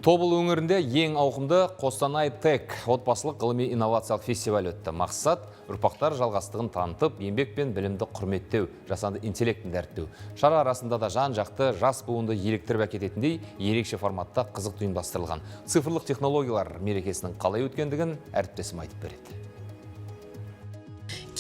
Тобыл өңірінде ең ауқымды Қостанай Тек отбасылық ғылыми инновациялық фестиваль өтті. Мақсат ұрпақтар жалғастығын танытып, еңбек пен білімді құрметтеу, жасанды интеллектін дәріптеу. Шара арасында да жан-жақты жас буынды еліктіріп әкететіндей ерекше форматта қызық ұйымдастырылған. Цифрлық технологиялар мерекесінің қалай өткендігін әріптесім айтып береді.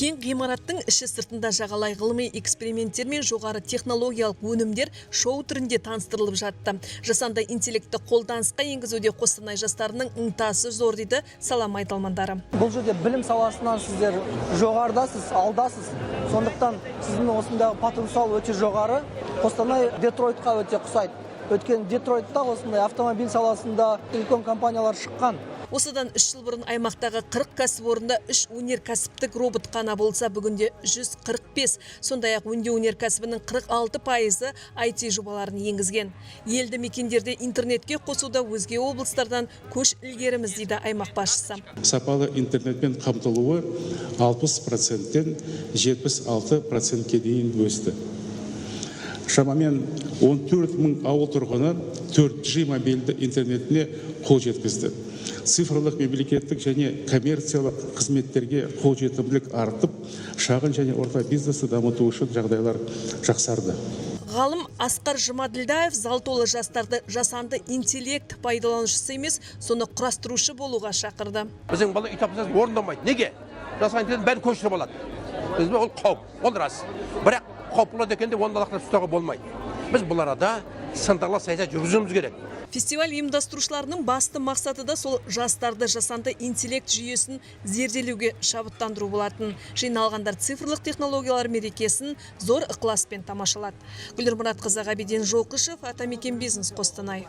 Кең ғимараттың іші сыртында жағалай ғылыми эксперименттер мен жоғары технологиялық өнімдер шоу түрінде таныстырылып жатты. Жасанды интеллектті қолданысқа енгізуде Қостанай жастарының ынтасы зор дейді сала майталмандары. Бұл жерде білім саласынан сіздер жоғарыдасыз, алдасыз. Сондықтан сіздің осындағы потенциал өте жоғары. Қостанай Детройтқа өте ұқсайды. Өткен Детройтта осындай автомобиль саласында үлкен компаниялар шыққан. Осыдан 3 жыл бұрын аймақтағы 40 кәсіпорында 3 өнеркәсіптік робот қана болса, бүгінде 145. Сондай-ақ өңдеу өнеркәсібінің 46% IT жобаларын енгізген. Елді мекендерде интернетке қосуда өзге облыстардан көш ілгеріміз дейді аймақ басшысы. Сапалы интернетпен қамтылуы 60%-тен 76%-ке дейін өсті. Шамамен 14 мың ауыл тұрғыны 4G мобильді интернетіне қол жеткізді. Цифрлық мемлекеттік және коммерциялық қызметтерге қолжетімділік артып, шағын және орта бизнесті дамыту үшін жағдайлар жақсарды. Ғалым Асқар Жұмаділдаев зал толы жастарды жасанды интеллект пайдаланушысы емес, соны құрастырушы болуға шақырды. Біздің бала үй тапсырса орындамайды. Неге? Жасанды интеллект бәрін көшіріп алады. Бізге ол қауіп, ол рас. Бірақ қауіп болады екенде оны лақтырып ұстауға болмайды. Біз бұл арада сындарлы саясат жүргізуіміз керек. Фестиваль ұйымдастырушыларының басты мақсаты да сол жастарды жасанды интеллект жүйесін зерделеуге шабыттандыру болатын. Жиналғандар цифрлық технологиялар мерекесін зор ықыласпен тамашалады. Гүлнұр Мұратқызы, Ғабиден Жоқышев, Атамекен Бизнес, Қостанай.